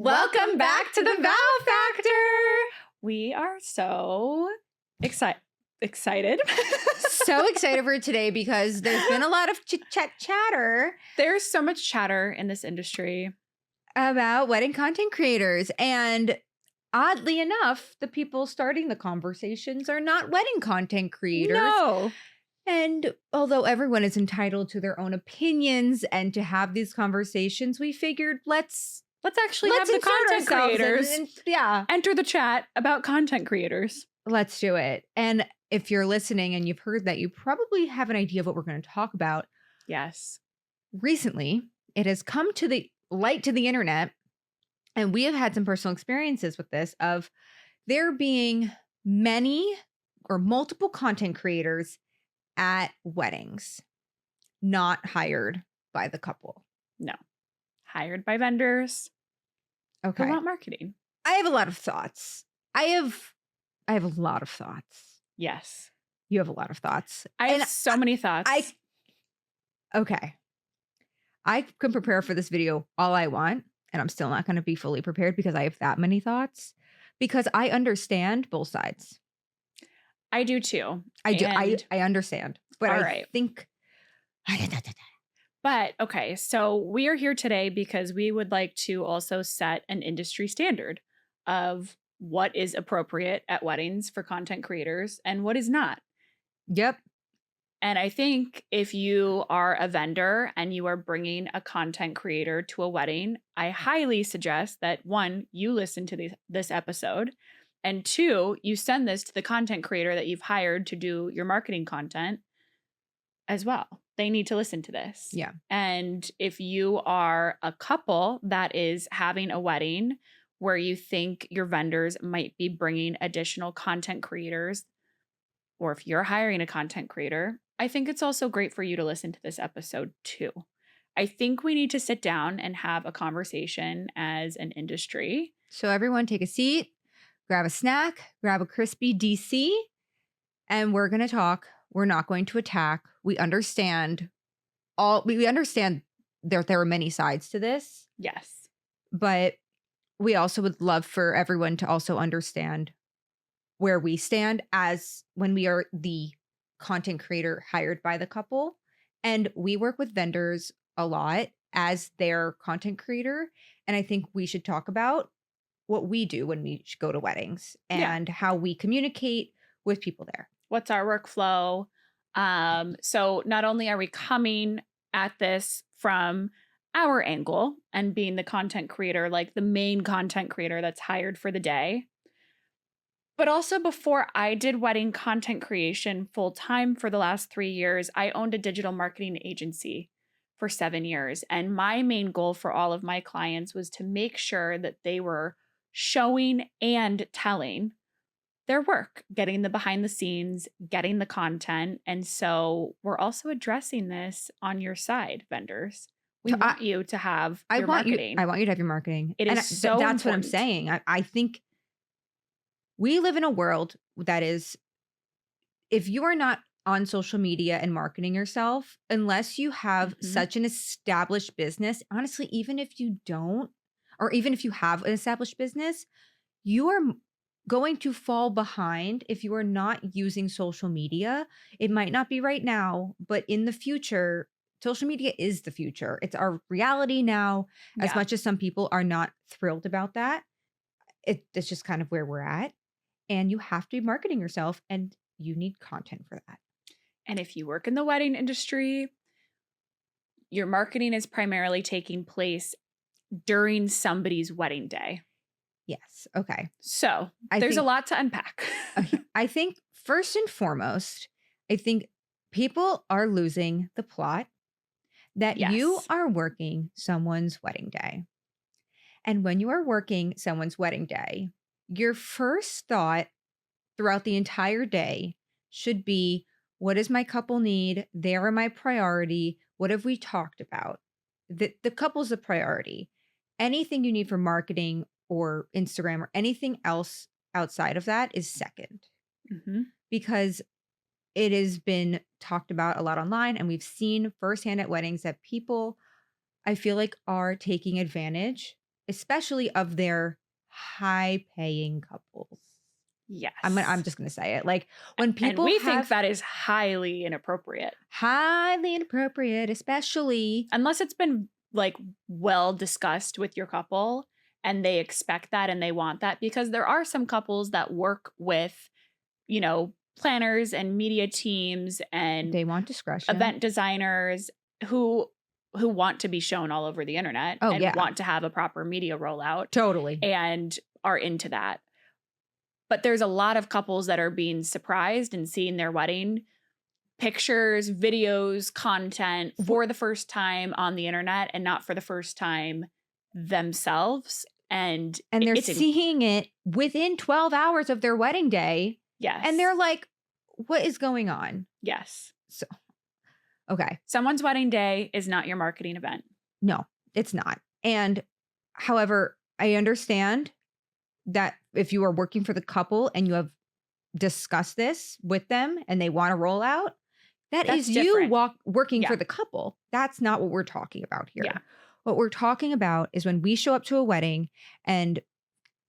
Welcome back to the Vow Factor. We are so excited. So excited for today because there's been a lot of chatter There's so much chatter in this industry about wedding content creators. And oddly enough, the people starting the conversations are not wedding content creators. No. And although everyone is entitled to their own opinions and to have these conversations, we figured let's actually have the content creators and enter the chat about content creators. Let's do it. And if you're listening and you've heard that, you probably have an idea of what we're going to talk about. Yes. Recently, it has come to the light to the internet, and we have had some personal experiences with this of there being many or multiple content creators at weddings, not hired by the couple. No. Hired by vendors. Okay. Who want marketing. I have a lot of thoughts. I have a lot of thoughts. Yes. You have a lot of thoughts. I have so many thoughts. Okay. I can prepare for this video all I want, and I'm still not going to be fully prepared because I have that many thoughts, because I understand both sides. I do too. I do. I understand. But I think. But okay, so we are here today because we would like to also set an industry standard of what is appropriate at weddings for content creators and what is not. Yep. And I think if you are a vendor and you are bringing a content creator to a wedding, I highly suggest that 1, you listen to this episode, and 2, you send this to the content creator that you've hired to do your marketing content as well. They need to listen to this. Yeah. And if you are a couple that is having a wedding where you think your vendors might be bringing additional content creators, or if you're hiring a content creator, I think it's also great for you to listen to this episode too. I think we need to sit down and have a conversation as an industry. So everyone take a seat, grab a snack, grab a crispy DC, and we're going to talk. We're not going to attack. We understand we understand there are many sides to this. Yes. But we also would love for everyone to also understand where we stand as when we are the content creator hired by the couple. And we work with vendors a lot as their content creator. And I think we should talk about what we do when we go to weddings and how we communicate with people there. What's our workflow? So not only are we coming at this from our angle and being the content creator, like the main content creator that's hired for the day, but also before I did wedding content creation full time for the last 3 years, I owned a digital marketing agency for 7 years. And my main goal for all of my clients was to make sure that they were showing and telling their work, getting the behind the scenes, getting the content. And so we're also addressing this on your side, vendors. We want you to have your marketing. I want you to have your marketing. It is so that's important. What I'm saying. I think we live in a world that is, if you are not on social media and marketing yourself, unless you have such an established business, honestly, even if you don't, or even if you have an established business, you are going to fall behind if you are not using social media. It might not be right now, but in the future, social media is the future. It's our reality now. As much as some people are not thrilled about that, it's just kind of where we're at. And you have to be marketing yourself, and you need content for that. And if you work in the wedding industry, your marketing is primarily taking place during somebody's wedding day. Yes. Okay. So there's a lot to unpack. I think first and foremost, I think people are losing the plot that you are working someone's wedding day. And when you are working someone's wedding day, your first thought throughout the entire day should be, what does my couple need? They are my priority. What have we talked about? The couple's a priority. Anything you need for marketing or Instagram or anything else outside of that is second. Because it has been talked about a lot online, and we've seen firsthand at weddings that people, I feel like, are taking advantage especially of their high-paying couples. I'm Yes. just gonna say it. Like, when And people we think have that is highly inappropriate. highly inappropriate, especially Unless it's been like well discussed with your couple and they expect that and they want that, because there are some couples that work with, you know, planners and media teams and they want discretion. event designers who want to be shown all over the internet Oh, and yeah. want to have a proper media rollout Totally. and are into that. But there's a lot of couples that are being surprised and seeing their wedding pictures, videos, content for the first time on the internet and not for the first time themselves. And they're it's seeing it within 12 hours of their wedding day. yes. And they're like, what is going on? Yes. So, okay. Someone's wedding day is not your marketing event. No, it's not. And however, I understand that if you are working for the couple and you have discussed this with them and they want to roll out, that's you different. working for the couple. That's not what we're talking about here. Yeah. What we're talking about is when we show up to a wedding and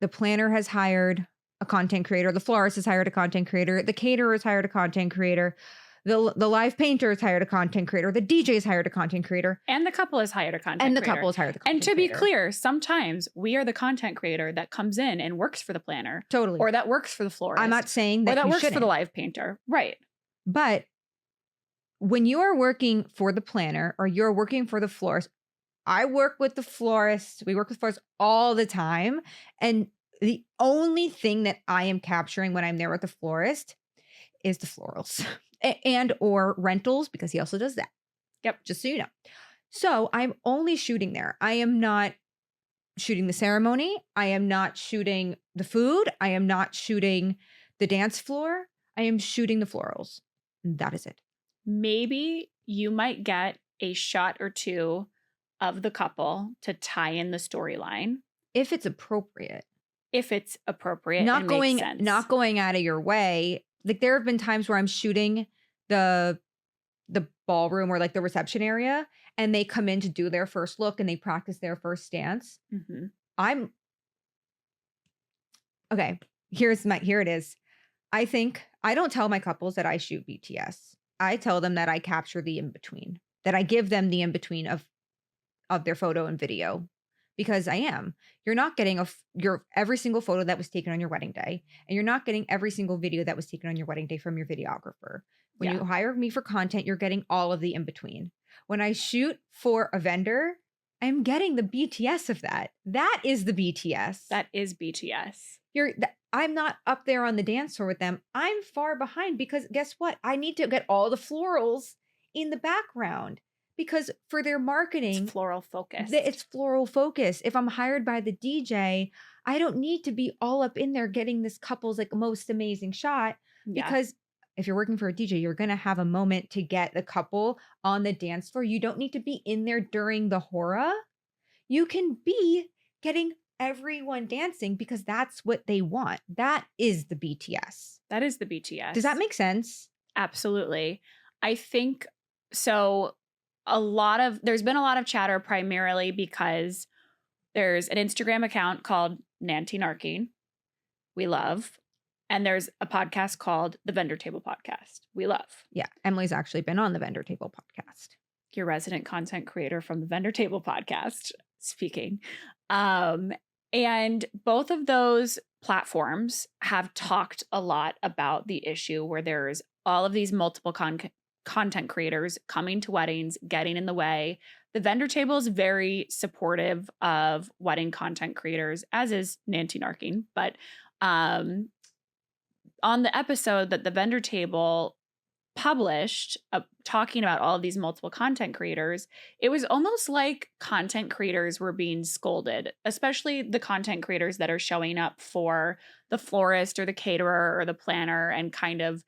the planner has hired a content creator, the florist has hired a content creator, the caterer has hired a content creator, the live painter has hired a content creator, the DJ has hired a content creator. And the couple has hired a content and creator. The couple has hired the content creator. And to creator. be clear, sometimes we are the content creator that comes in and works for the planner. Totally. Or that works for the florist. I'm not saying that or that you works shouldn't. for the live painter. Right. But when you are working for the planner or you're working for the florist, I work with the florist. We work with florists all the time. And the only thing that I am capturing when I'm there with the florist is the florals and or rentals, because he also does that. Yep. Just so you know. So I'm only shooting there. I am not shooting the ceremony. I am not shooting the food. I am not shooting the dance floor. I am shooting the florals. That is it. Maybe you might get a shot or two of the couple to tie in the storyline. If it's appropriate. If it's appropriate. Not and going makes sense. Not going out of your way. Like, there have been times where I'm shooting the ballroom or like the reception area and they come in to do their first look and they practice their first dance. Mm-hmm. Okay, here it is. I don't tell my couples that I shoot BTS. I tell them that I capture the in-between, that I give them the in-between of their photo and video, because I am. You're not getting your every single photo that was taken on your wedding day, and you're not getting every single video that was taken on your wedding day from your videographer. When you hire me for content, you're getting all of the in-between. When I shoot for a vendor, I'm getting the BTS of that. That is the BTS. That is BTS. I'm not up there on the dance floor with them. I'm far behind, because guess what? I need to get all the florals in the background, because for their marketing, it's floral focused. It's floral focused. If I'm hired by the DJ, I don't need to be all up in there getting this couple's like most amazing shot, because if you're working for a DJ, you're going to have a moment to get the couple on the dance floor. You don't need to be in there during the hora. You can be getting everyone dancing, because that's what they want. That is the BTS. That is the BTS. Does that make sense? Absolutely. I think so. There's been a lot of chatter, primarily because there's an Instagram account called Nanty Narking, we love. And there's a podcast called The Vendor Table Podcast, we love. Yeah. Emily's actually been on the Vendor Table Podcast. Your resident content creator from the Vendor Table Podcast speaking. And both of those platforms have talked a lot about the issue where there's all of these multiple content creators coming to weddings, getting in the way. The Vendor Table is very supportive of wedding content creators, as is Nanty Narking. But on the episode that the Vendor Table published, talking about all of these multiple content creators, it was almost like content creators were being scolded, especially the content creators that are showing up for the florist or the caterer or the planner and kind of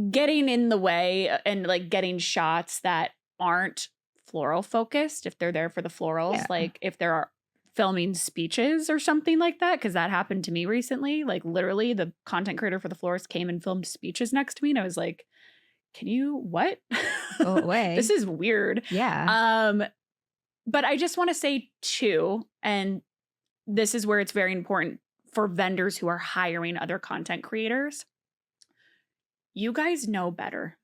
getting in the way and like getting shots that aren't floral focused if they're there for the florals. Like if there are filming speeches or something like that, because that happened to me recently. Like literally the content creator for the florist came and filmed speeches next to me, and I was like, can you what? Go away. This is weird. Yeah. But I just want to say too, and this is where it's very important for vendors who are hiring other content creators. You guys know better.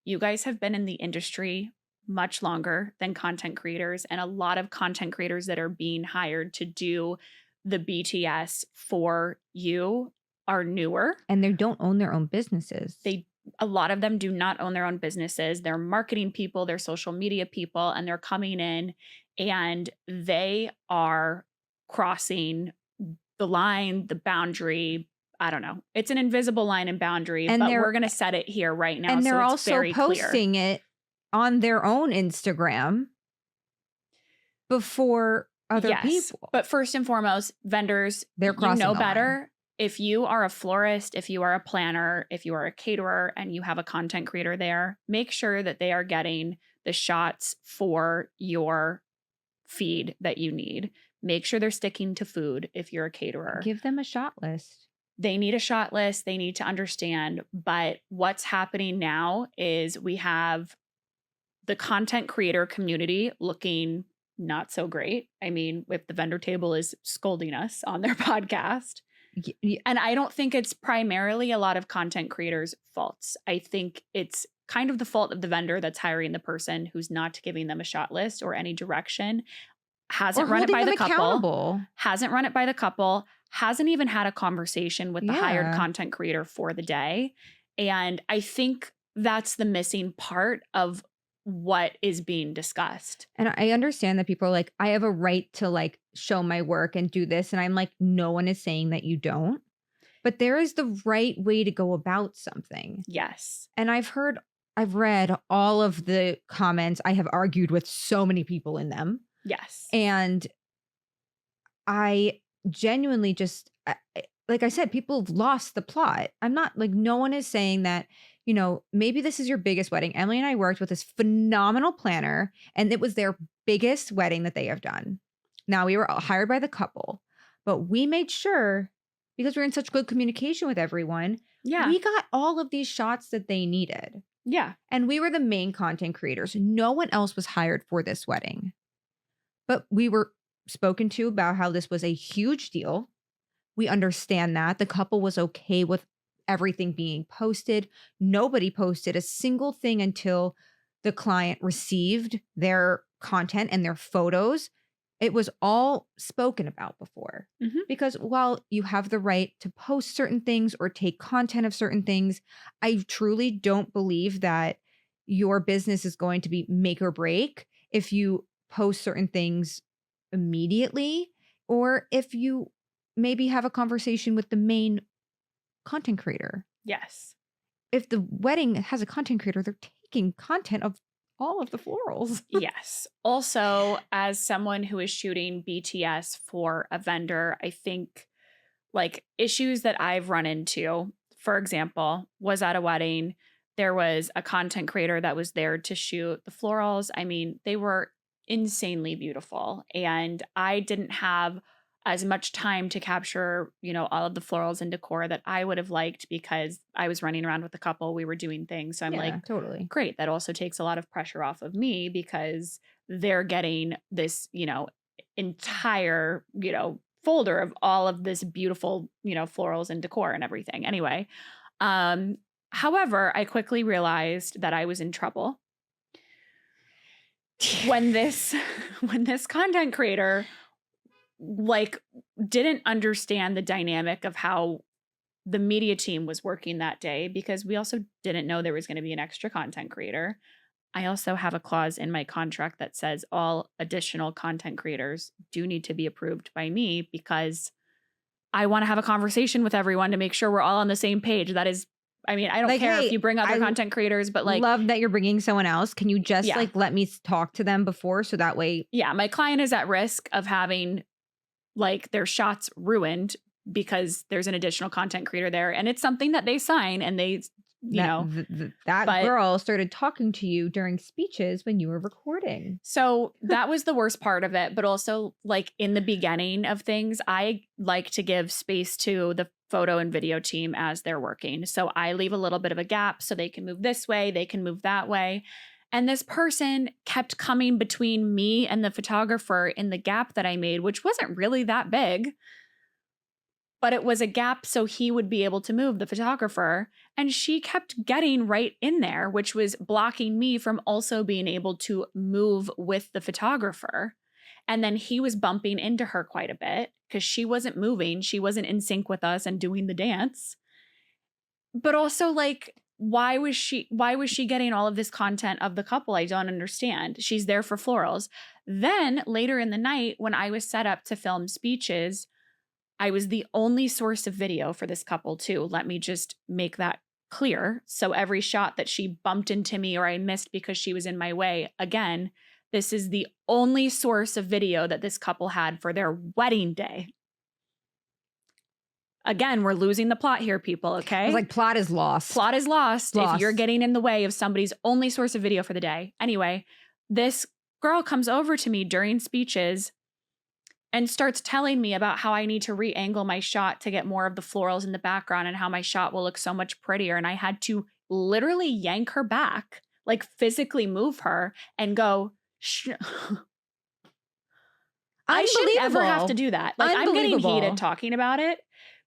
You guys have been in the industry much longer than content creators, and a lot of content creators that are being hired to do the BTS for you are newer. And they don't own their own businesses. A lot of them do not own their own businesses. They're marketing people, they're social media people, and they're coming in and they are crossing the line, the boundary. I don't know. It's an invisible line and boundary, And but we're going to set it here right now. And they're so it's also very clear. posting it on their own Instagram before other people. But first and foremost, vendors, they're crossing you know the better. line. If you are a florist, if you are a planner, if you are a caterer, and you have a content creator there, make sure that they are getting the shots for your feed that you need. Make sure they're sticking to food if you're a caterer. Give them a shot list. They need a shot list. They need to understand. But what's happening now is we have the content creator community looking not so great. I mean, if the vendor table is scolding us on their podcast. And I don't think it's primarily a lot of content creators' faults. I think it's kind of the fault of the vendor that's hiring the person who's not giving them a shot list or any direction, hasn't run it by the couple, hasn't run it by the couple, hasn't even had a conversation with the hired content creator for the day. And I think that's the missing part of what is being discussed. And I understand that people are like, I have a right to like show my work and do this. And I'm like, no one is saying that you don't. But there is the right way to go about something. Yes. And I've read all of the comments. I have argued with so many people in them. Yes. And I genuinely just, like I said, people lost the plot. I'm not like, no one is saying that, you know, maybe this is your biggest wedding. Emily and I worked with this phenomenal planner, and it was their biggest wedding that they have done. Now, we were hired by the couple, but we made sure, because we're in such good communication with everyone, we got all of these shots that they needed. Yeah. And we were the main content creators. No one else was hired for this wedding. But we were spoken to about how this was a huge deal. We understand that. The couple was okay with everything being posted. Nobody posted a single thing until the client received their content and their photos. It was all spoken about before. Mm-hmm. Because while you have the right to post certain things or take content of certain things, I truly don't believe that your business is going to be make or break if you post certain things immediately, or if you maybe have a conversation with the main content creator. Yes. If the wedding has a content creator, they're taking content of all of the florals. Yes. Also, as someone who is shooting BTS for a vendor, I think like issues that I've run into, for example, was at a wedding. There was a content creator that was there to shoot the florals. I mean, they were insanely beautiful, and I didn't have as much time to capture, you know, all of the florals and decor that I would have liked because I was running around with the couple. We were doing things. So I'm like, totally great. That also takes a lot of pressure off of me because they're getting this, you know, entire, you know, folder of all of this beautiful, you know, florals and decor and everything. Anyway, however, I quickly realized that I was in trouble when this content creator like didn't understand the dynamic of how the media team was working that day, because we also didn't know there was going to be an extra content creator. I also have a clause in my contract that says all additional content creators do need to be approved by me because I want to have a conversation with everyone to make sure we're all on the same page. That is, I mean, I don't like, care hey, if you bring other content creators, but like, love that you're bringing someone else. Can you just like let me talk to them before, so that way? Yeah, my client is at risk of having like their shots ruined because there's an additional content creator there, and it's something that they sign, and they, that girl started talking to you during speeches when you were recording. So that was the worst part of it. But also, like in the beginning of things, I like to give space to the photo and video team as they're working. So I leave a little bit of a gap so they can move this way, they can move that way. And this person kept coming between me and the photographer in the gap that I made, which wasn't really that big, but it was a gap so he would be able to move, the photographer. And she kept getting right in there, which was blocking me from also being able to move with the photographer. And then he was bumping into her quite a bit because she wasn't moving. She wasn't in sync with us and doing the dance. But also, like, why was she getting all of this content of the couple? I don't understand. She's there for florals. Then later in the night, when I was set up to film speeches, I was the only source of video for this couple too. Let me just make that clear. So every shot that she bumped into me or I missed because she was in my way, again, this is the only source of video that this couple had for their wedding day. Again, we're losing the plot here, people, okay? I was like, plot is lost. Plot is lost if you're getting in the way of somebody's only source of video for the day. Anyway, this girl comes over to me during speeches and starts telling me about how I need to re-angle my shot to get more of the florals in the background and how my shot will look so much prettier. And I had to literally yank her back, like physically move her and go, I shouldn't ever have to do that. Like, I'm getting heated talking about it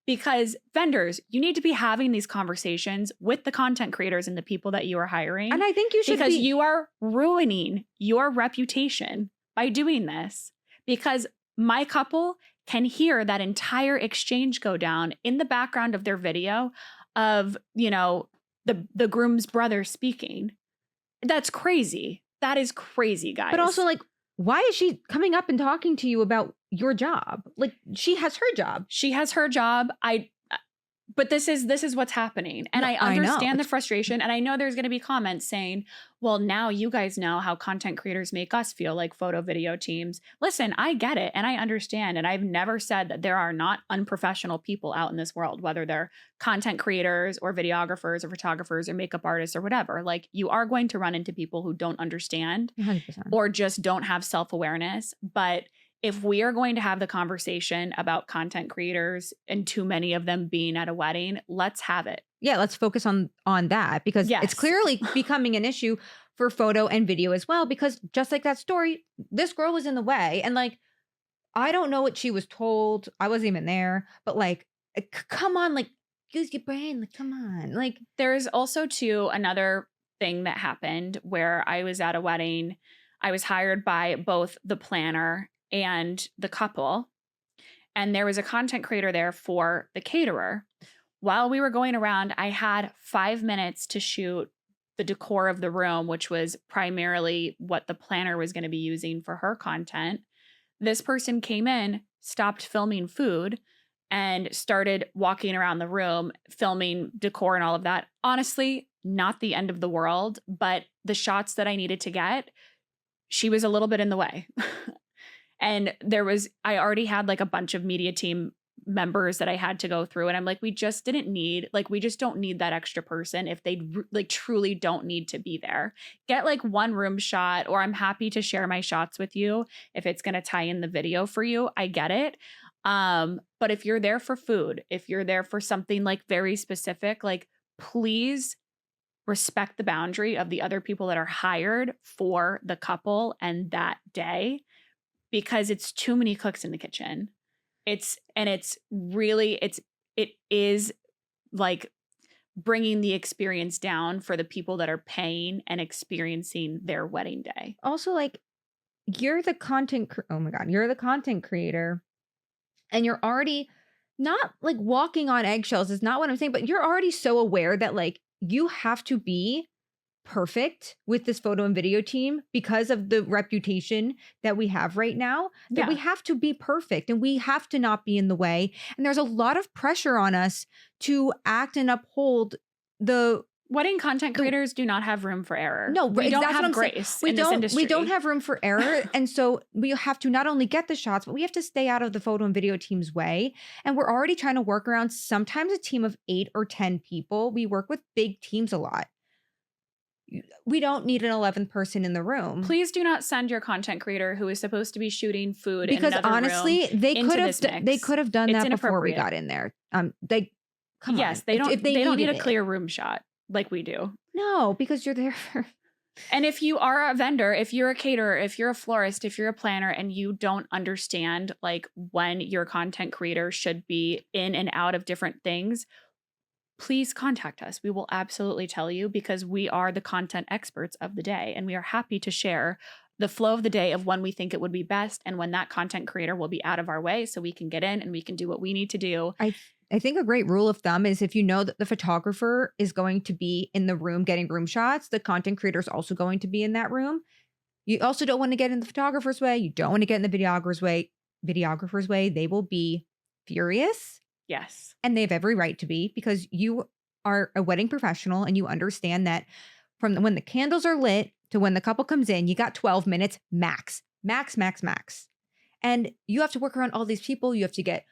because vendors, you need to be having these conversations with the content creators and the people that you are hiring. And I think you should because you are ruining your reputation by doing this. Because my couple can hear that entire exchange go down in the background of their video of, you know, the groom's brother speaking. That's crazy. That is crazy, guys. But also, like, why is she coming up and talking to you about your job? Like, she has her job. She has her job. But this is what's happening. And I understand the frustration. And I know there's going to be comments saying, well, now you guys know how content creators make us feel, like photo video teams. Listen, I get it. And I understand. And I've never said that there are not unprofessional people out in this world, whether they're content creators or videographers or photographers or makeup artists or whatever. Like, you are going to run into people who don't understand 100%. or just don't have self-awareness. But if we are going to have the conversation about content creators and too many of them being at a wedding, let's have it. Yeah, let's focus on that because it's clearly becoming an issue for photo and video as well. Because just like that story, this girl was in the way. And like, I don't know what she was told. I wasn't even there. But like, come on, like, use your brain. Like, come on. Like, there's also too another thing that happened where I was at a wedding. I was hired by both the planner and the couple, and there was a content creator there for the caterer. While we were going around, I had 5 minutes to shoot the decor of the room, which was primarily what the planner was going to be using for her content. This person came in, stopped filming food, and started walking around the room, filming decor and all of that. Honestly, not the end of the world, but the shots that I needed to get, she was a little bit in the way. And I already had like a bunch of media team members that I had to go through. And I'm like, we just don't need that extra person if they like truly don't need to be there. Get like one room shot, or I'm happy to share my shots with you if it's going to tie in the video for you. I get it. But if you're there for food, if you're there for something like very specific, like, please respect the boundary of the other people that are hired for the couple and that day. Because it's too many cooks in the kitchen. It is like bringing the experience down for the people that are paying and experiencing their wedding day. Also, like, you're the content creator, and you're already not like walking on eggshells is not what I'm saying, but you're already so aware that like you have to be perfect with this photo and video team because of the reputation that we have right now, that we have to be perfect and we have to not be in the way. And there's a lot of pressure on us to act and uphold the wedding content creators do not have room for error. No, we don't have grace in this industry. We don't have room for error. And so we have to not only get the shots, but we have to stay out of the photo and video team's way. And we're already trying to work around sometimes a team of 8 or 10 people. We work with big teams a lot. We don't need an 11th person in the room. Please do not send your content creator who is supposed to be shooting food because in another honestly, room they could have done that before we got in there. They don't need a clear room shot like we do. No, because you're there for And if you are a vendor, if you're a caterer, if you're a florist, if you're a planner and you don't understand like when your content creator should be in and out of different things, please contact us. We will absolutely tell you because we are the content experts of the day and we are happy to share the flow of the day of when we think it would be best and when that content creator will be out of our way so we can get in and we can do what we need to do. I think a great rule of thumb is if you know that the photographer is going to be in the room getting room shots, the content creator is also going to be in that room. You also don't want to get in the photographer's way. You don't want to get in the videographer's way. They will be furious. Yes. And they have every right to be because you are a wedding professional and you understand that from when the candles are lit to when the couple comes in, you got 12 minutes max. And you have to work around all these people. You have to get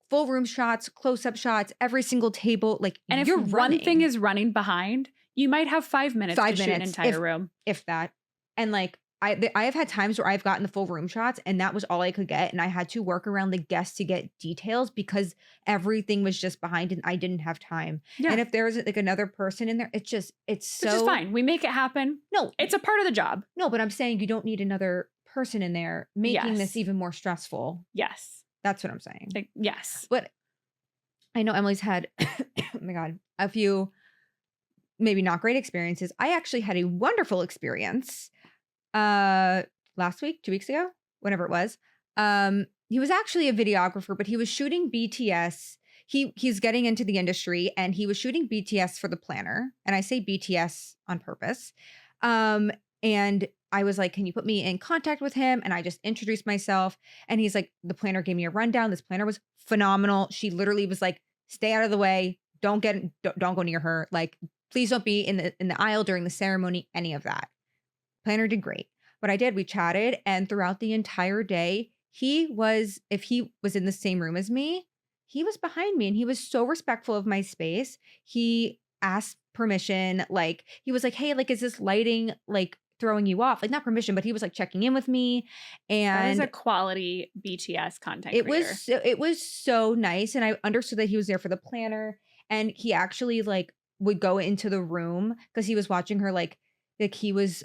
full room shots, close-up shots, every single table. Like, and if you're one thing is running behind, you might have 5 minutes to shoot an entire room. If that. And like, I have had times where I've gotten the full room shots and that was all I could get. And I had to work around the guests to get details because everything was just behind and I didn't have time. Yeah. And if there's like another person in there, it's so. Which is fine. We make it happen. No. It's a part of the job. No, but I'm saying you don't need another person in there making this even more stressful. Yes. That's what I'm saying. Like, yes. But I know Emily's had, oh my God, a few maybe not great experiences. I actually had a wonderful experience last week, 2 weeks ago, whenever it was. He was actually a videographer, but he was shooting BTS. He's getting into the industry and he was shooting BTS for the planner. And I say BTS on purpose. And I was like, can you put me in contact with him? And I just introduced myself. And he's like, the planner gave me a rundown. This planner was phenomenal. She literally was like, stay out of the way. Don't go near her. Like, please don't be in the aisle during the ceremony, any of that. Planner did great. What I did, we chatted. And throughout the entire day, if he was in the same room as me, he was behind me and he was so respectful of my space. He asked permission. Like, he was like, hey, like, is this lighting like throwing you off? Like, not permission, but he was like checking in with me. And that is a quality BTS content creator. It was so nice. And I understood that he was there for the planner. And he actually like would go into the room because he was watching her like he was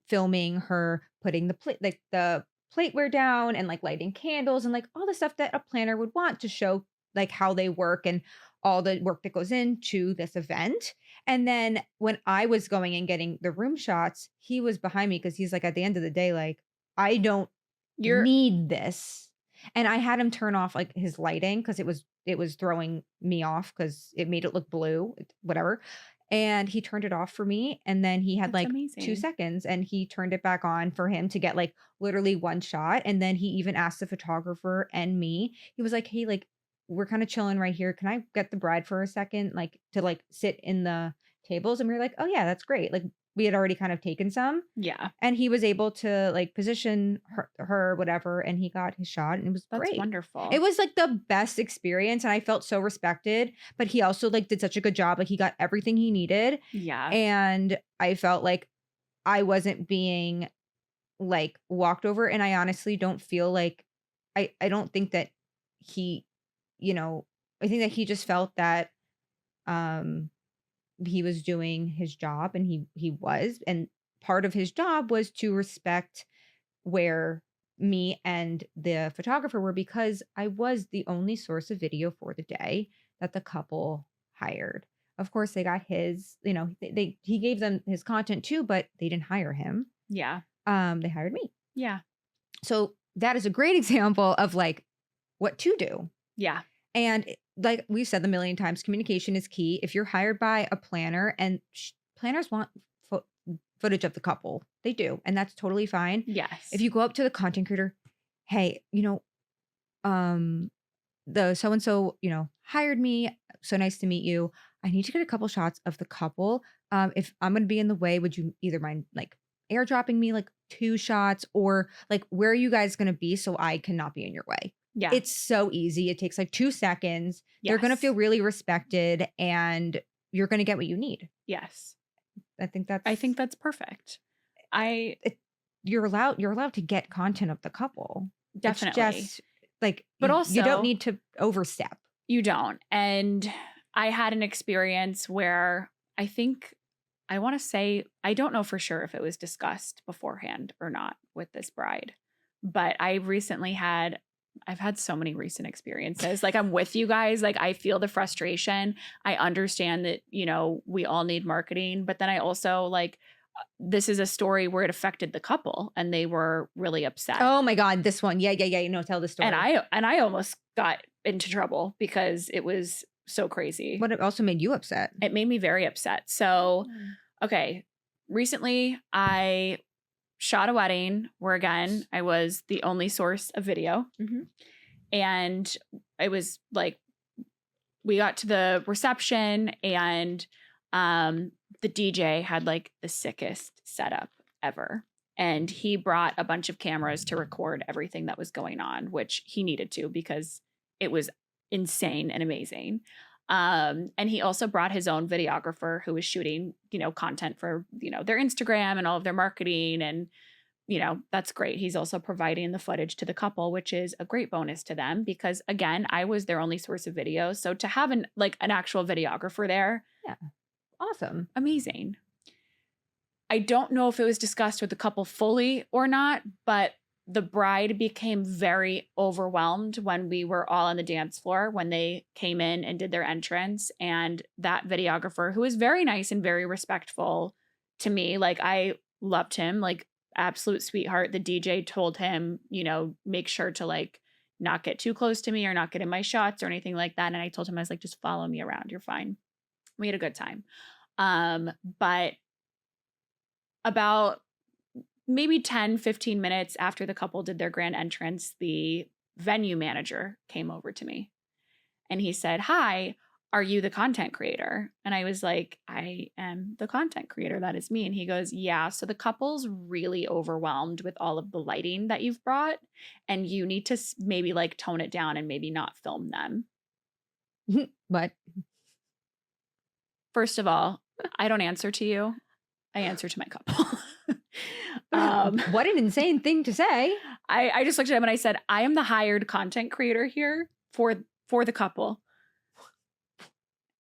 filming her putting the plateware down and like lighting candles and like all the stuff that a planner would want to show like how they work and all the work that goes into this event. And then when I was going and getting the room shots, he was behind me because he's like, at the end of the day, like, I don't need this. And I had him turn off like his lighting because it was throwing me off because it made it look blue, whatever. And he turned it off for me. And then he had like amazing. 2 seconds and he turned it back on for him to get like literally one shot. And then he even asked the photographer and me, he was like, hey, like, we're kind of chilling right here. Can I get the bride for a second? Like to like sit in the tables. And we were like, oh yeah, that's great. Like we had already kind of taken some. Yeah. And he was able to like position her whatever. And he got his shot and it was great. That's wonderful. It was like the best experience. And I felt so respected, but he also like did such a good job. Like he got everything he needed. Yeah. And I felt like I wasn't being like walked over. And I honestly don't feel like, I don't think that he, I think that he just felt that he was doing his job and he was, and part of his job was to respect where me and the photographer were because I was the only source of video for the day that the couple hired. Of course, they got his, he gave them his content too, but they didn't hire him. Yeah. They hired me. Yeah. So that is a great example of like what to do. Yeah. And like we've said a million times, communication is key. If you're hired by a planner and planners want footage of the couple, they do. And that's totally fine. Yes. If you go up to the content creator, hey, the so-and-so, hired me. So nice to meet you. I need to get a couple shots of the couple. If I'm going to be in the way, would you either mind like airdropping me like 2 shots or like where are you guys going to be so I cannot be in your way? Yeah. It's so easy. It takes like 2 seconds. Yes. They're going to feel really respected and you're going to get what you need. Yes. I think that's perfect. You're allowed to get content of the couple. Definitely. It's just like, but also you don't need to overstep. You don't. And I had an experience where I think I want to say, I don't know for sure if it was discussed beforehand or not with this bride, but I've had so many recent experiences. Like, I'm with you guys. Like, I feel the frustration. I understand that, we all need marketing, but then I also like, this is a story where it affected the couple and they were really upset. Oh my God, this one. Yeah. Tell the story. And I almost got into trouble because it was so crazy. But it also made you upset. It made me very upset. So, okay, recently I shot a wedding where, again, I was the only source of video. Mm-hmm. And it was like, we got to the reception and the DJ had like the sickest setup ever. And he brought a bunch of cameras to record everything that was going on, which he needed to because it was insane and amazing. And he also brought his own videographer who was shooting, content for, their Instagram and all of their marketing. And, that's great. He's also providing the footage to the couple, which is a great bonus to them because, again, I was their only source of video. So to have an actual videographer there. Yeah. Awesome. Amazing. I don't know if it was discussed with the couple fully or not, but the bride became very overwhelmed when we were all on the dance floor, when they came in and did their entrance. And that videographer, who was very nice and very respectful to me, like I loved him, like absolute sweetheart. The DJ told him, make sure to like not get too close to me or not get in my shots or anything like that. And I told him, I was like, just follow me around. You're fine. We had a good time. But about maybe 10, 15 minutes after the couple did their grand entrance, the venue manager came over to me and he said, "Hi, are you the content creator?" And I was like, "I am the content creator. That is me." And he goes, "Yeah, so the couple's really overwhelmed with all of the lighting that you've brought and you need to maybe like tone it down and maybe not film them." But first of all, I don't answer to you. I answer to my couple. What an insane thing to say. I just looked at him and I said, "I am the hired content creator here for the couple."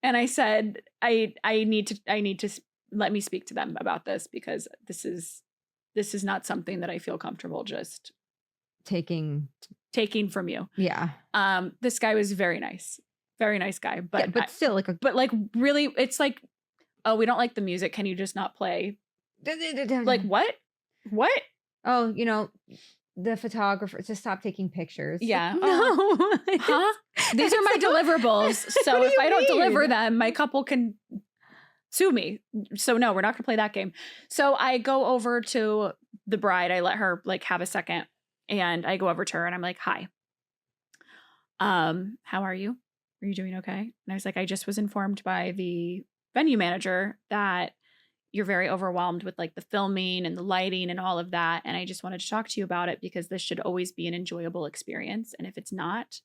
And I said, I need to let me speak to them about this because this is not something that I feel comfortable just taking from you. Yeah. This guy was very nice guy, but yeah, but still like really, it's like, "Oh, we don't like the music. Can you just not play?" Like what? Oh, the photographer to stop taking pictures. Yeah. No. Huh? These are my deliverables. So if I don't deliver them, my couple can sue me. So no, we're not going to play that game. So I go over to the bride. I let her like have a second and I go over to her and I'm like, "Hi. How are you? Are you doing okay?" And I was like, "I just was informed by the venue manager that you're very overwhelmed with like the filming and the lighting and all of that. And I just wanted to talk to you about it because this should always be an enjoyable experience. And if it's not,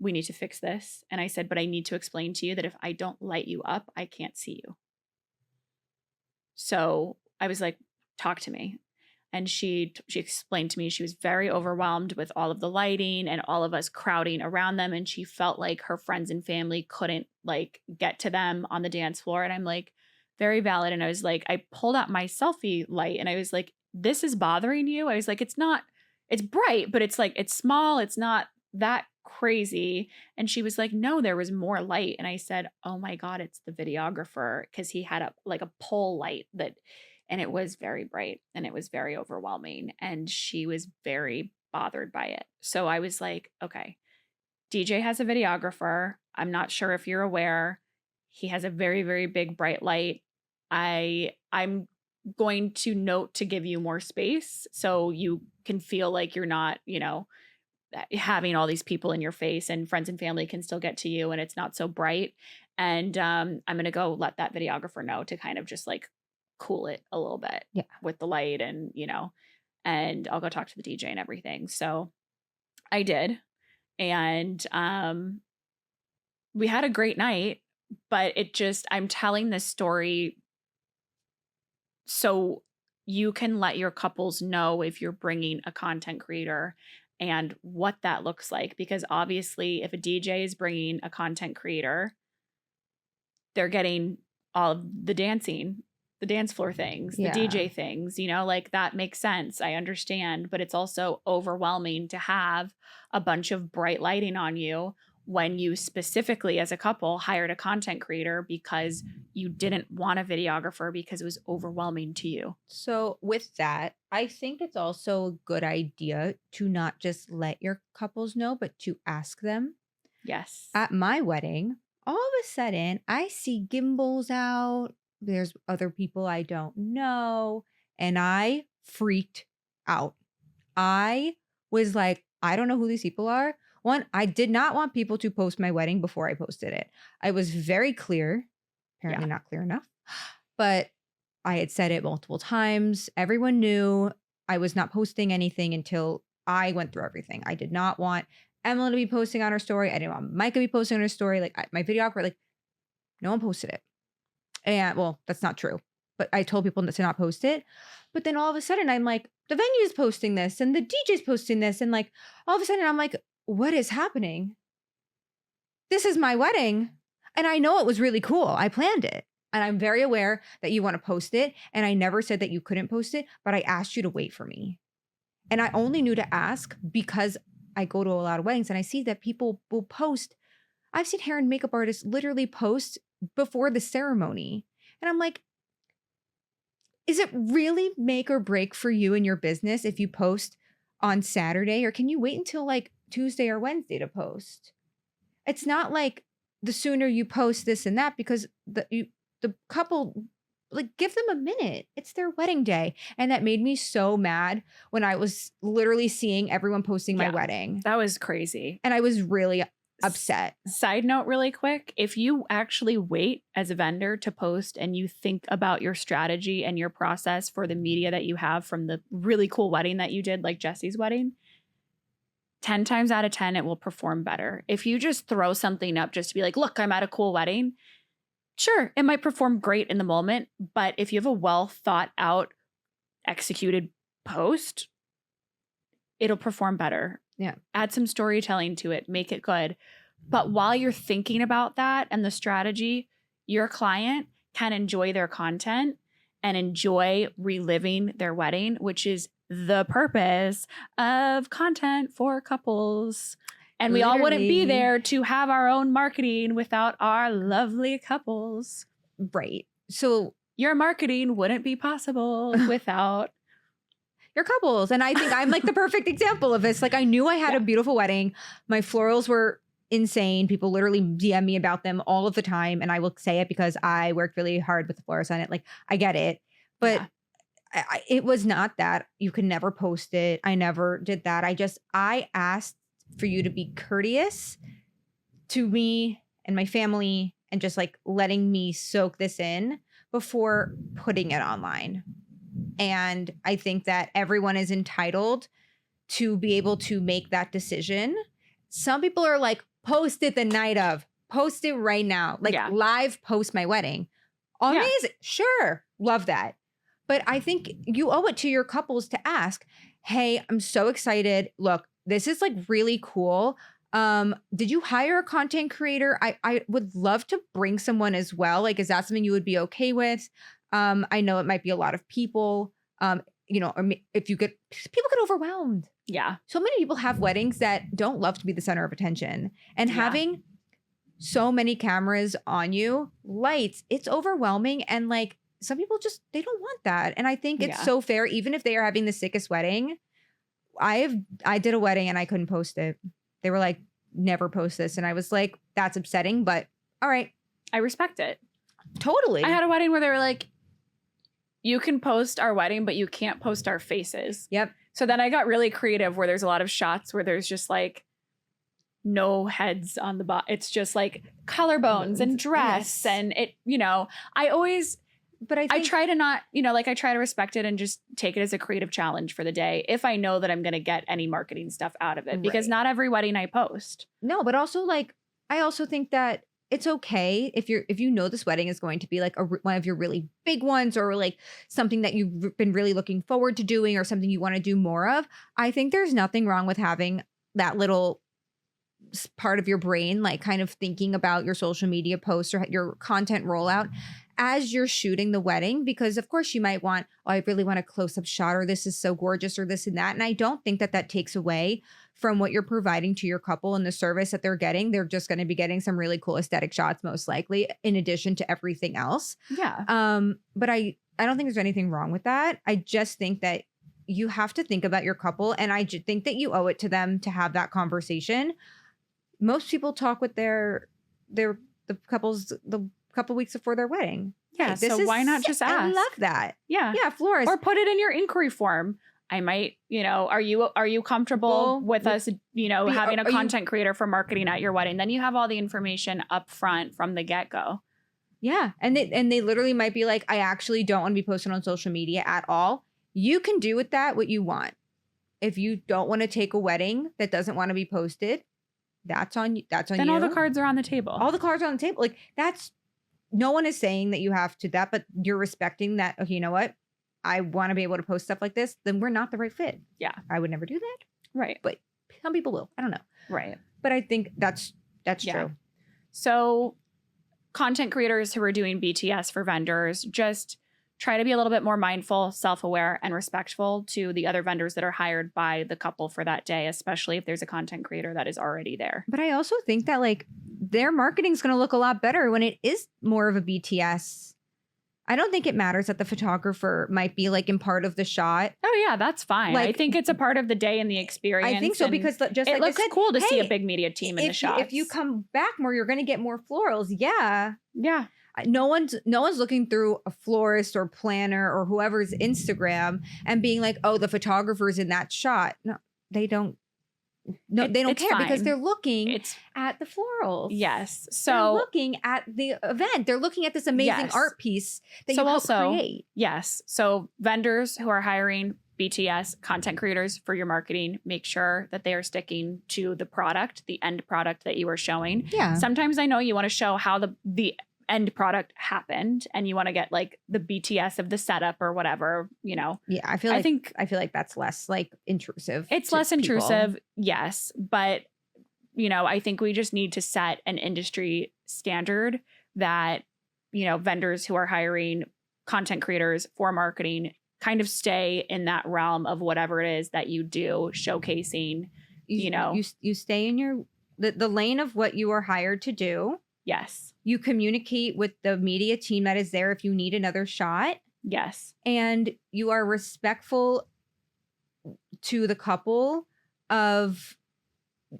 we need to fix this." And I said, "But I need to explain to you that if I don't light you up, I can't see you." So I was like, "Talk to me." And she explained to me she was very overwhelmed with all of the lighting and all of us crowding around them. And she felt like her friends and family couldn't like get to them on the dance floor. And I'm like, very valid. And I was like, I pulled out my selfie light and I was like, "This is bothering you?" I was like, it's bright, but it's like, it's small. It's not that crazy. And she was like, "No, there was more light." And I said, "Oh my God, it's the videographer." Cause he had a pole light and it was very bright and it was very overwhelming. And she was very bothered by it. So I was like, okay, DJ has a videographer. I'm not sure if you're aware. He has a very, very big bright light. I'm going to note to give you more space so you can feel like you're not, having all these people in your face and friends and family can still get to you and it's not so bright. And I'm going to go let that videographer know to kind of just like cool it a little bit with the light and, and I'll go talk to the DJ and everything. So I did. And we had a great night, but I'm telling this story so you can let your couples know if you're bringing a content creator and what that looks like. Because obviously, if a DJ is bringing a content creator, they're getting all of the dancing the dance floor things, the Yeah. DJ things, you know, like that makes sense. I understand, but it's also overwhelming to have a bunch of bright lighting on you when you specifically as a couple hired a content creator because you didn't want a videographer because it was overwhelming to you. So with that, I think it's also a good idea to not just let your couples know, but to ask them. Yes. At my wedding, all of a sudden, I see gimbals out. There's other people I don't know. And I freaked out. I was like, I don't know who these people are. One, I did not want people to post my wedding before I posted it. I was very clear, Yeah. apparently not clear enough, but I had said it multiple times. Everyone knew I was not posting anything until I went through everything. I did not want Emily to be posting on her story. I didn't want Micah to be posting on her story. Like my videographer, like no one posted it. And well, that's not true. But I told people to not post it. But then all of a sudden I'm like, the venue's posting this and the DJ's posting this. And like all of a sudden I'm like, what is happening? This is my wedding. And I know it was really cool. I planned it. And I'm very aware that you want to post it. And I never said that you couldn't post it, but I asked you to wait for me. And I only knew to ask because I go to a lot of weddings and I see that people will post. I've seen hair and makeup artists literally post before the ceremony. And I'm like, is it really make or break for you and your business if you post on Saturday? Or can you wait until like Tuesday or Wednesday to post? It's not like the sooner you post this and that because the couple, like give them a minute. It's their wedding day. And that made me so mad when I was literally seeing everyone posting my Yeah. wedding. That was crazy. And I was really upset. Side note, really quick, if you actually wait as a vendor to post and you think about your strategy and your process for the media that you have from the really cool wedding that you did, like Jesse's wedding, 10 times out of 10, it will perform better. If you just throw something up just to be like, look, I'm at a cool wedding, sure, it might perform great in the moment. But if you have a well thought out, executed post, it'll perform better. Yeah. Add some storytelling to it, make it good. But while you're thinking about that and the strategy, your client can enjoy their content and enjoy reliving their wedding, which is the purpose of content for couples. And we all wouldn't be Literally. there to have our own marketing without our lovely couples. Right. So Your marketing wouldn't be possible without your couples. And I think I'm like the perfect example of this. Like I knew I had a beautiful wedding. My florals were insane. People literally DM me about them all of the time. And I will say it because I worked really hard with the florist on it. Like I get it. But it was not that. You could never post it. I never did that. I asked for you to be courteous to me and my family and just like letting me soak this in before putting it online. And I think that everyone is entitled to be able to make that decision. Some people are like, post it the night of, post it right now, like live post my wedding. Amazing. Sure. Love that. But I think you owe it to your couples to ask, hey, I'm so excited. Look, this is like really cool. Did you hire a content creator? I would love to bring someone as well. Like, is that something you would be okay with? I know it might be a lot of people. You know, or if you get people get overwhelmed. Yeah. So many people have weddings that don't love to be the center of attention. And having so many cameras on you, lights, it's overwhelming. And like some people just they don't want that. And I think it's so fair, even if they are having the sickest wedding. I did a wedding and I couldn't post it. They were like, never post this. And I was like, that's upsetting, but all right. I respect it. Totally. I had a wedding where they were like, you can post our wedding, but you can't post our faces. Yep. So then I got really creative where there's a lot of shots where there's just like no heads on the bottom. It's just like collarbones and dress. And it, you know, I try to not, you know, like I try to respect it and just take it as a creative challenge for the day if I know that I'm going to get any marketing stuff out of it, because not every wedding I post. No, but also like, I also think that it's okay if you know this wedding is going to be like one of your really big ones or like something that you've been really looking forward to doing or something you want to do more of. I think there's nothing wrong with having that little part of your brain, like kind of thinking about your social media posts or your content rollout as you're shooting the wedding, because of course you might want, oh, I really want a close-up shot, or this is so gorgeous, or this and that. And I don't think that that takes away from what you're providing to your couple and the service that they're getting. They're just going to be getting some really cool aesthetic shots, most likely, in addition to everything else. Yeah. But I don't think there's anything wrong with that. I just think that you have to think about your couple, and I think that you owe it to them to have that conversation. Most people talk with the couple weeks before their wedding. Yeah. Hey, So why not just ask? I love that. Yeah. Yeah, florist. Or put it in your inquiry form. I might, are you comfortable with us, having a content creator for marketing at your wedding? Then you have all the information up front from the get-go. Yeah. And they literally might be like, I actually don't want to be posted on social media at all. You can do with that what you want. If you don't want to take a wedding that doesn't want to be posted, that's on you. Then all the cards are on the table. All the cards are on the table. Like, no one is saying that you have to that, but you're respecting that. Okay, you know what? I want to be able to post stuff like this. Then we're not the right fit. Yeah. I would never do that. Right. But some people will. I don't know. Right. But I think that's true. So content creators who are doing BTS for vendors, just try to be a little bit more mindful, self-aware, and respectful to the other vendors that are hired by the couple for that day, especially if there's a content creator that is already there. But I also think that their marketing is going to look a lot better when it is more of a BTS. I don't think it matters that the photographer might be in part of the shot. Oh yeah, that's fine. I think it's a part of the day and the experience. I think so, because just it looks cool to see a hey, big media team in the shots. If you come back more, you're going to get more florals. Yeah. Yeah. No one's looking through a florist or planner or whoever's Instagram and being like, oh, the photographer's in that shot. No, they don't. No, they don't care fine. Because they're looking at the florals. Yes. So they're looking at the event. They're looking at this amazing art piece that you helped create. Yes. So vendors who are hiring BTS content creators for your marketing, make sure that they are sticking to the product, the end product that you are showing. Yeah. Sometimes I know you want to show how the end product happened and you want to get the BTS of the setup or whatever, Yeah, I feel like that's less intrusive. It's less intrusive, yes. But, I think we just need to set an industry standard that, vendors who are hiring content creators for marketing kind of stay in that realm of whatever it is that you do, showcasing, You stay in the lane of what you are hired to do. Yes. You communicate with the media team that is there if you need another shot. Yes. And you are respectful to the couple of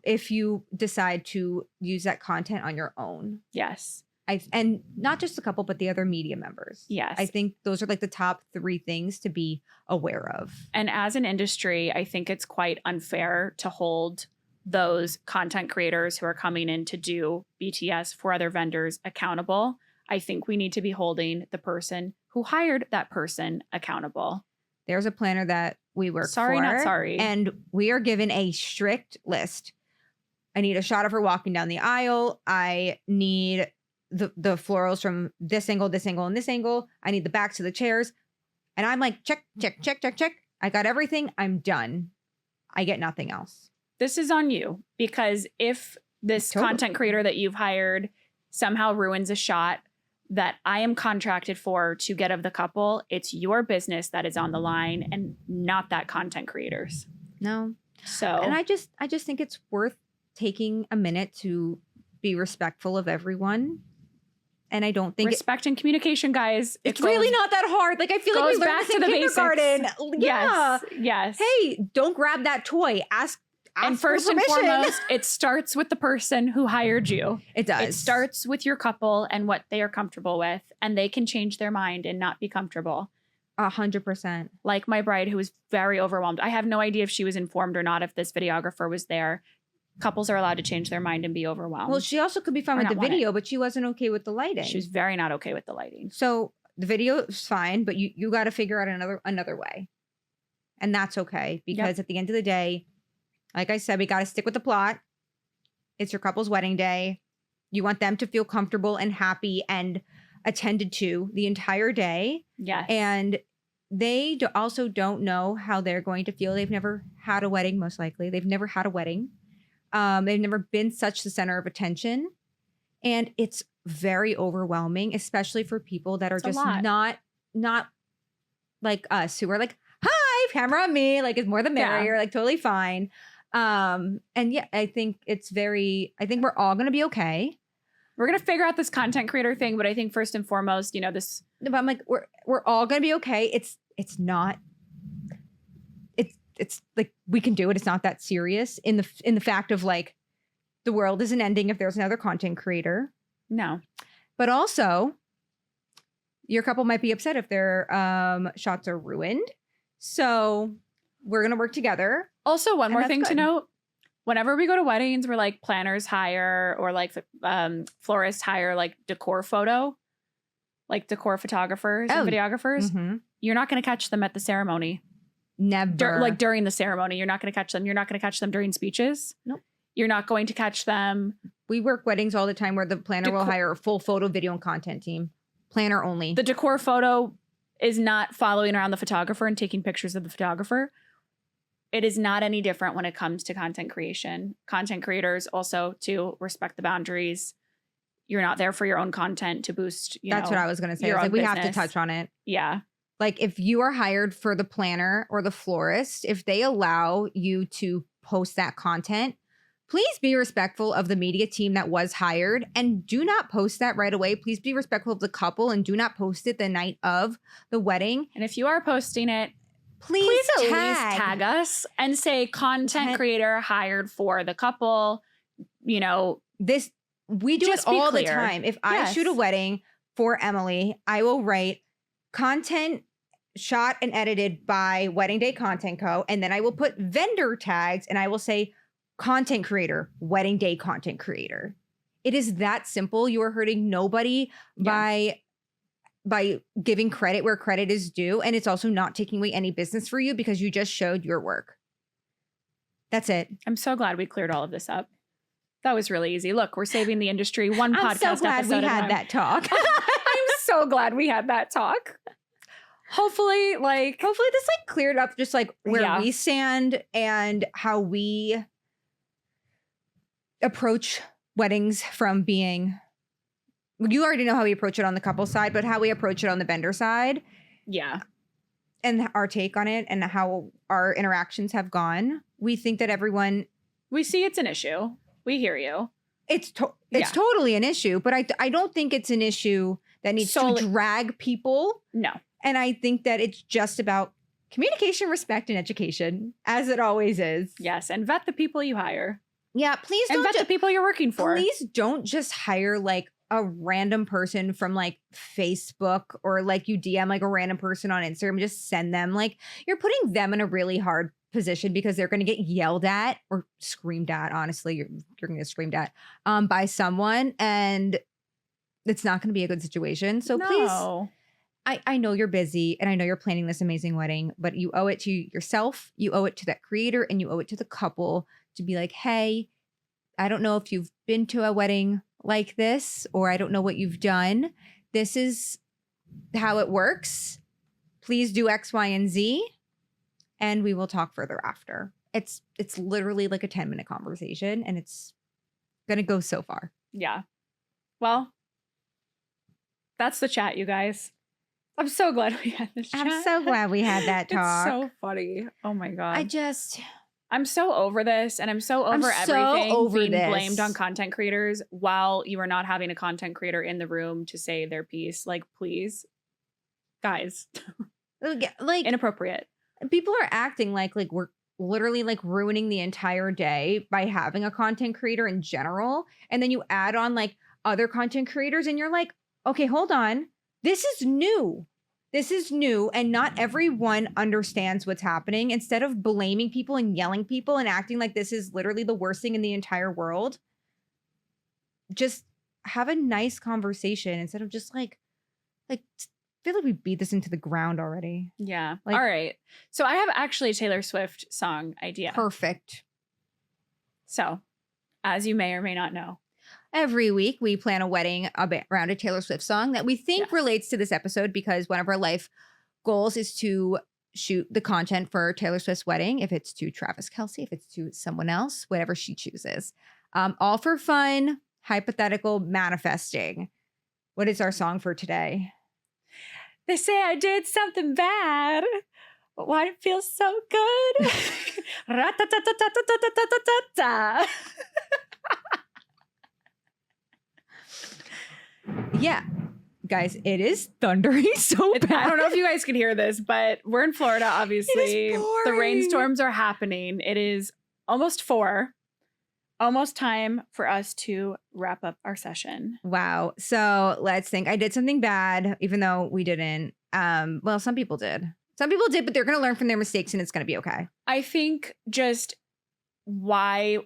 if you decide to use that content on your own. Yes. And not just the couple, but the other media members. Yes. I think those are the top 3 things to be aware of. And as an industry, I think it's quite unfair to hold those content creators who are coming in to do BTS for other vendors accountable. I think we need to be holding the person who hired that person accountable. There's a planner that we work for. Sorry, not sorry. And we are given a strict list. I need a shot of her walking down the aisle. I need the florals from this angle, and this angle. I need the backs of the chairs. And I'm like, check, check, check, check, check. I got everything. I'm done. I get nothing else. This is on you, because if this content creator that you've hired somehow ruins a shot that I am contracted for to get of the couple, it's your business that is on the line and not that content creator's. No. So, and I just think it's worth taking a minute to be respectful of everyone. And I don't think respect and communication, guys. It's really not that hard. I feel like we learned this in kindergarten. Basics. Yeah. Yes. Hey, don't grab that toy. Ask and first and foremost, it starts with the person who hired you. It does. It starts with your couple and what they are comfortable with, and they can change their mind and not be comfortable. 100%. Like my bride, who was very overwhelmed. I have no idea if she was informed or not, if this videographer was there. Couples are allowed to change their mind and be overwhelmed. Well, she also could be fine with the video, but she wasn't okay with the lighting. She was very not okay with the lighting. So the video is fine, but you got to figure out another way. And that's okay, because at the end of the day, like I said, we got to stick with the plot. It's your couple's wedding day. You want them to feel comfortable and happy and attended to the entire day. Yes. And they also don't know how they're going to feel. They've never had a wedding, most likely. They've never had a wedding. They've never been such the center of attention. And it's very overwhelming, especially for people that are It's a just lot. not like us, who are like, hi, camera on me, like it's more the Yeah. merrier, like totally fine. And yeah, I think we're all gonna be okay. We're going to figure out this content creator thing, but I think first and foremost, this. But I'm like, we're all gonna be okay. It's not, it's like we can do it. It's not that serious in the fact of like the world isn't ending if there's another content creator. No. But also, your couple might be upset if their shots are ruined. So we're gonna work together. Also, one And more that's thing to good. note. Whenever we go to weddings where like planners hire or like florists hire like decor photographers Oh. and videographers, Mhm. you're not going to catch them at the ceremony. Never. During the ceremony, you're not going to catch them. You're not going to catch them during speeches. Nope. You're not going to catch them. We work weddings all the time where the planner will Decor- hire a full photo, video, and content team. Planner only. The decor photo is not following around the photographer and taking pictures of the photographer. It is not any different when it comes to content creation. Content creators also to respect the boundaries. You're not there for your own content to boost, That's what I was gonna say. your It's own like we have to business. touch on it. Yeah. Like if you are hired for the planner or the florist, if they allow you to post that content, please be respectful of the media team that was hired and do not post that right away. Please be respectful of the couple and do not post it the night of the wedding. And if you are posting it, Please at tag. least tag us and say content creator hired for the couple. This we do Just it be all the clear. time. If I Yes. shoot a wedding for Emily, I will write content shot and edited by Wedding Day Content Co. And then I will put vendor tags and I will say content creator, Wedding Day content creator. It is that simple. You are hurting nobody by giving credit where credit is due. And it's also not taking away any business for you because you just showed your work. That's it. I'm so glad we cleared all of this up. That was really easy. Look, we're saving the industry one I'm podcast so glad we episode at a had time. that talk. I'm so glad we had that talk. Hopefully this like cleared up just like where Yeah. we stand and how we approach weddings from being, you already know how we approach it on the couple side, but how we approach it on the vendor side yeah. and our take on it and how our interactions have gone. We think that everyone, We see it's an issue. We hear you. it's Yeah. totally an issue, but I don't think it's an issue that needs Solely- to drag people. No. And I think that it's just about communication, respect, and education, as it always is. Yes. And vet the people you hire. Yeah, please And don't vet the people you're working for. please don't just hire like a random person from like Facebook or like you DM like a random person on Instagram, just send them. Like you're putting them in a really hard position because they're going to get yelled at or screamed at. Honestly, you're going to get screamed at by someone, and it's not going to be a good situation. So please, No. I know you're busy and I know you're planning this amazing wedding, but you owe it to yourself, you owe it to that creator, and you owe it to the couple to be like, hey, I don't know if you've been to a wedding like this, or I don't know what you've done. This is how it works. Please do X, Y, and Z, and we will talk further after. It's literally like a 10-minute conversation, and it's gonna go so far. Yeah. Well, that's the chat, you guys. I'm so glad we had this chat. I'm so glad we had that talk. It's so funny. Oh my God. I'm so over this, and I'm so over so everything over being this. blamed on content creators while you are not having a content creator in the room to say their piece. Like, please, guys, like inappropriate. people are acting like we're literally like ruining the entire day by having a content creator in general, and then you add on like other content creators and you're like, okay, hold on, this is new, and not everyone understands what's happening. Instead of blaming people and yelling people and acting like this is literally the worst thing in the entire world, just have a nice conversation instead of just like I feel like we beat this into the ground already. Yeah. Like- All right. So I have actually a Taylor Swift song idea. Perfect. So, as you may or may not know, Every week, we plan a wedding around a Taylor Swift song that we think Yes. relates to this episode, because one of our life goals is to shoot the content for Taylor Swift's wedding. If it's to Travis Kelce, if it's to someone else, whatever she chooses. All for fun, hypothetical manifesting. What is our song for today? They say I did something bad, but why it feels so good? Ra-ta-ta-ta-ta-ta-ta-ta-ta-ta. Yeah. Guys, it is thundering so bad. I don't know if you guys can hear this, but we're in Florida, obviously. The pouring. rainstorms are happening. It is almost 4. Almost time for us to wrap up our session. Wow. So let's think. I did something bad, even though we didn't. Well, some people did. Some people did, but they're going to learn from their mistakes and it's going to be okay. I think just why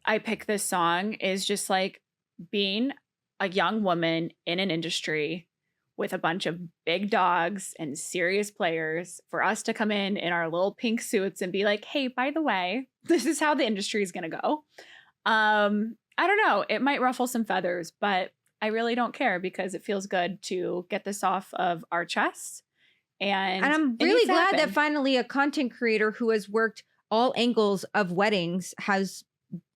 I picked this song is just like being a young woman in an industry with a bunch of big dogs and serious players, for us to come in our little pink suits and be like, hey, by the way, this is how the industry is going to go. I don't know. It might ruffle some feathers, but I really don't care because it feels good to get this off of our chests. And I'm really glad that finally a content creator who has worked all angles of weddings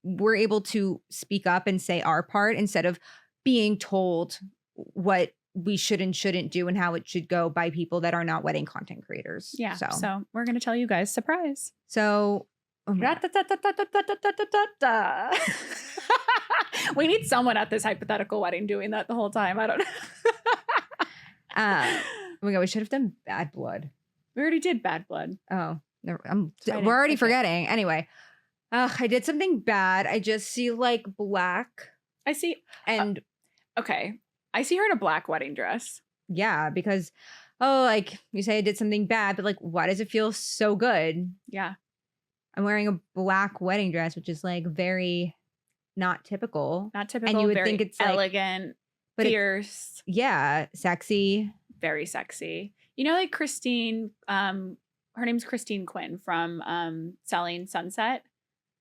we're able to speak up and say our part instead of being told what we should and shouldn't do and how it should go by people that are not wedding content creators. Yeah. So we're going to tell you guys, surprise. So we need someone at this hypothetical wedding doing that the whole time. I don't know. Oh my God, we should have done Bad Blood. We already did Bad Blood. Oh, we're already forgetting. Anyway, I did something bad. I just see like black. I see. And okay. I see her in a black wedding dress. Yeah, because, like you say I did something bad, but like, why does it feel so good? Yeah. I'm wearing a black wedding dress, which is like very not typical. Not typical. And you would very think it's elegant, like, fierce. Yeah, sexy. Very sexy. You know, like Christine, her name's Christine Quinn from Selling Sunset.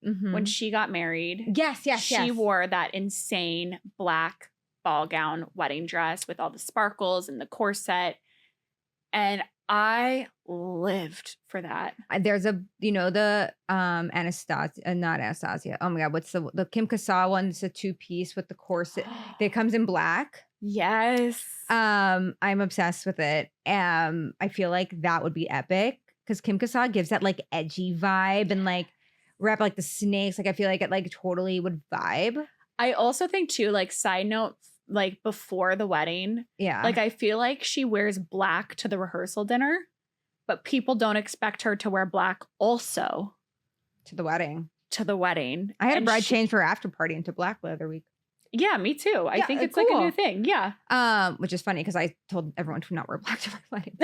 Mm-hmm. When she got married. Yes. She wore that insane black ball gown wedding dress with all the sparkles and the corset. And I lived for that. There's the Anastasia, not Anastasia. Oh my God, what's the Kim Kasa one? It's a 2-piece with the corset that comes in black. Yes. I'm obsessed with it. I feel like that would be epic because Kim Kasa gives that like edgy vibe and like wrap like the snakes. Like I feel like it like totally would vibe. I also think too, like side note, like before the wedding, like I feel like she wears black to the rehearsal dinner, but people don't expect her to wear black also to the wedding. I had a bride change for her after party into black the other week. Yeah, me too. I think it's cool. Like a new thing. Yeah. Which is funny because I told everyone to not wear black to my wedding.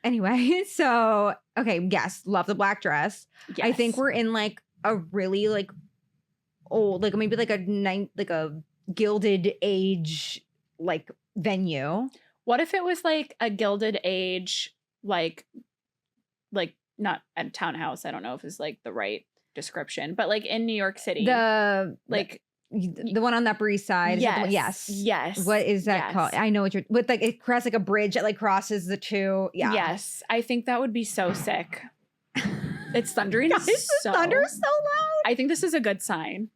Anyway, so okay, yes, love the black dress. Yes. I think we're in like a really like old, like maybe like a Gilded Age like venue. What if it was like a Gilded Age like not a townhouse? I don't know if it's like the right description, but like in New York City, the one on the Upper East Side. Yes. What is that called? I know what you're with. Like it crosses like a bridge that like crosses the two. Yeah. Yes, I think that would be so sick. It's thundering. Guys, the thunder is so loud. I think this is a good sign.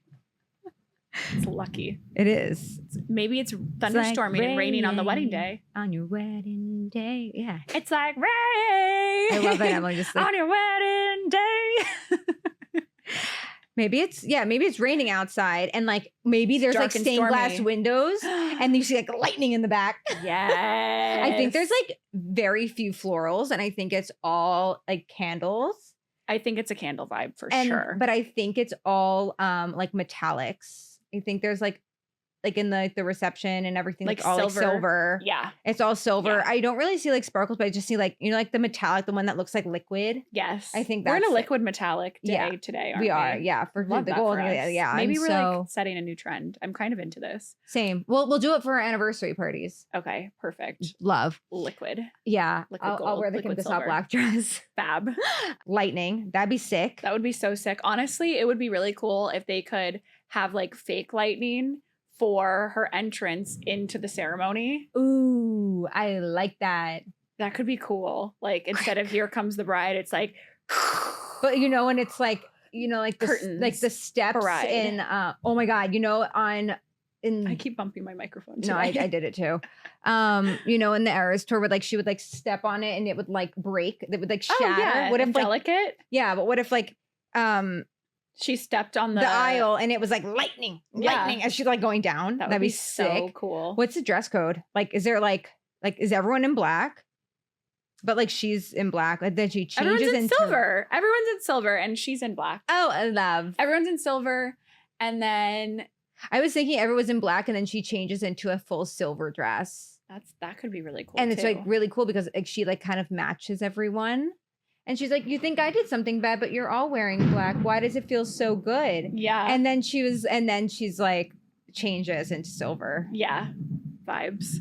It's lucky. It is. Maybe it's thunderstorming and raining on the wedding day. On your wedding day. Yeah. It's like rain. I love it, Emily. Just like, on your wedding day. Maybe it's raining outside and like maybe there's like stained glass windows and you see like lightning in the back. Yes. I think there's like very few florals and I think it's all like candles. I think it's a candle vibe for sure. But I think it's all like metallics. I think there's like in the reception and everything like all silver. Like silver. Yeah. It's all silver. Yeah. I don't really see like sparkles, but I just see like, like the metallic, the one that looks like liquid. Yes. I think that's we're in a liquid metallic day today, aren't we? Are. Yeah. For the gold. Yeah. Maybe we're like setting a new trend. I'm kind of into this. Same. We'll do it for our anniversary parties. Okay. Perfect. Love. Liquid. Yeah. Liquid gold. I'll wear the Kim Kasa black dress. Fab. Lightning. That'd be sick. That would be so sick. Honestly, it would be really cool if they could have like fake lightning for her entrance into the ceremony. Ooh, I like that. That could be cool. Like instead of here comes the bride, it's like but and it's like like the curtains, like the steps bride. in oh my God, on I keep bumping my microphone today. No, I did it too. You know, in the Eras tour, where like she would like step on it and it would like break. It would like shatter. Oh, yeah. What if like delicate? yeah, but what if like she stepped on the aisle and it was like lightning as she's like going down? That'd be sick. So cool. What's the dress code? Like, is there like is everyone in black? But like she's in black. Like then she changes Everyone's in into silver. Everyone's in silver and she's in black. Oh, I love. Everyone's in silver. And then I was thinking everyone's in black and then she changes into a full silver dress. that could be really cool. And it's like really cool because like she like kind of matches everyone. And she's like, you think I did something bad, but you're all wearing black. Why does it feel so good? Yeah. And then she's like changes into silver. Yeah. Vibes.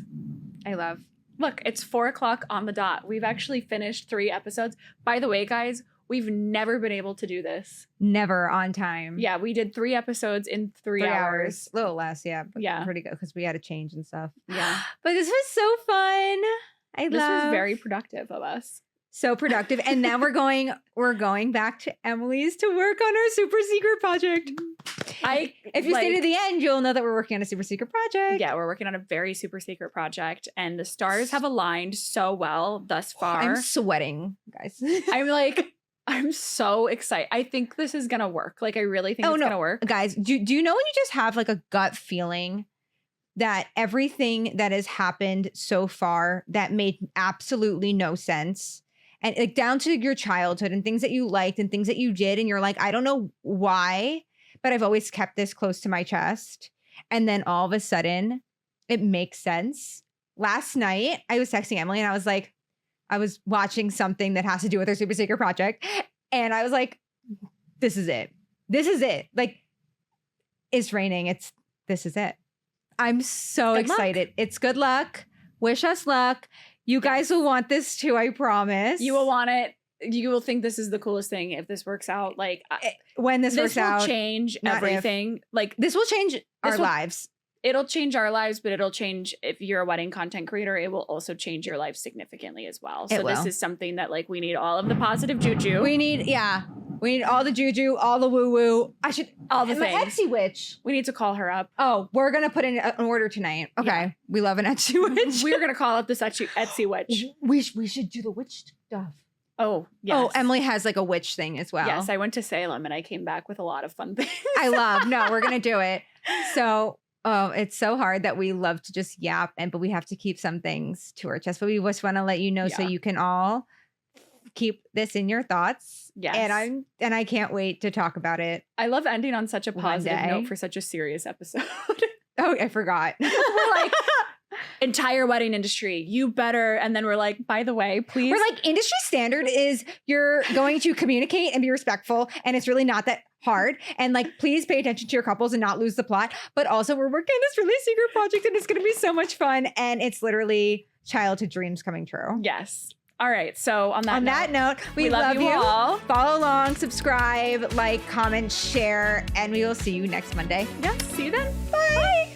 I love. Look, it's 4:00 on the dot. We've actually finished 3 episodes. By the way, guys, we've never been able to do this. Never on time. Yeah, we did 3 episodes in 3 hours. A little less, yeah. But Yeah. pretty good because we had to change and stuff. Yeah. But this was so fun. This was very productive of us. So productive. And now we're going back to Emily's to work on our super secret project. If you stay to the end, you'll know that we're working on a super secret project. Yeah, we're working on a very super secret project and the stars have aligned so well thus far. I'm sweating, guys. I'm so excited. I think this is going to work. Like, I really think it's going to work. Guys, do you know when you just have like a gut feeling that everything that has happened so far that made absolutely no sense, and like down to your childhood and things that you liked and things that you did, and you're like, I don't know why, but I've always kept this close to my chest. And then all of a sudden it makes sense. Last night I was texting Emily and I was like, I was watching something that has to do with her super secret project. And I was like, this is it. This is it. Like, it's raining. This is it. I'm so excited. It's good luck. Wish us luck. You guys will want this too, I promise. You will want it. You will think this is the coolest thing if this works out. Like, when this works out, will change everything. Like, this will change our lives. It'll change our lives, but it'll change, if you're a wedding content creator, it will also change your life significantly as well. So this is something that like we need all of the positive juju. We need all the juju, all the woo woo. All the things. Etsy witch. We need to call her up. Oh, we're gonna put in an order tonight. Okay, yeah. We love an Etsy witch. We're gonna call up this Etsy witch. We should do the witch stuff. Oh, yes. Oh, Emily has like a witch thing as well. Yes, I went to Salem and I came back with a lot of fun things. We're gonna do it. So. Oh, it's so hard that we love to just yap, but we have to keep some things to our chest. But we just want to let you know so you can all keep this in your thoughts. Yes. And I can't wait to talk about it. I love ending on such a positive note for such a serious episode. Oh, I forgot. We're like, entire wedding industry, you better. And then we're like, by the way, please. We're like, industry standard is you're going to communicate and be respectful. And it's really not that hard. And like, please pay attention to your couples and not lose the plot. But also we're working on this really secret project and it's going to be so much fun. And it's literally childhood dreams coming true. Yes. All right. So on that note, we love you all. Follow along, subscribe, like, comment, share, and we will see you next Monday. Yeah. See you then. Bye.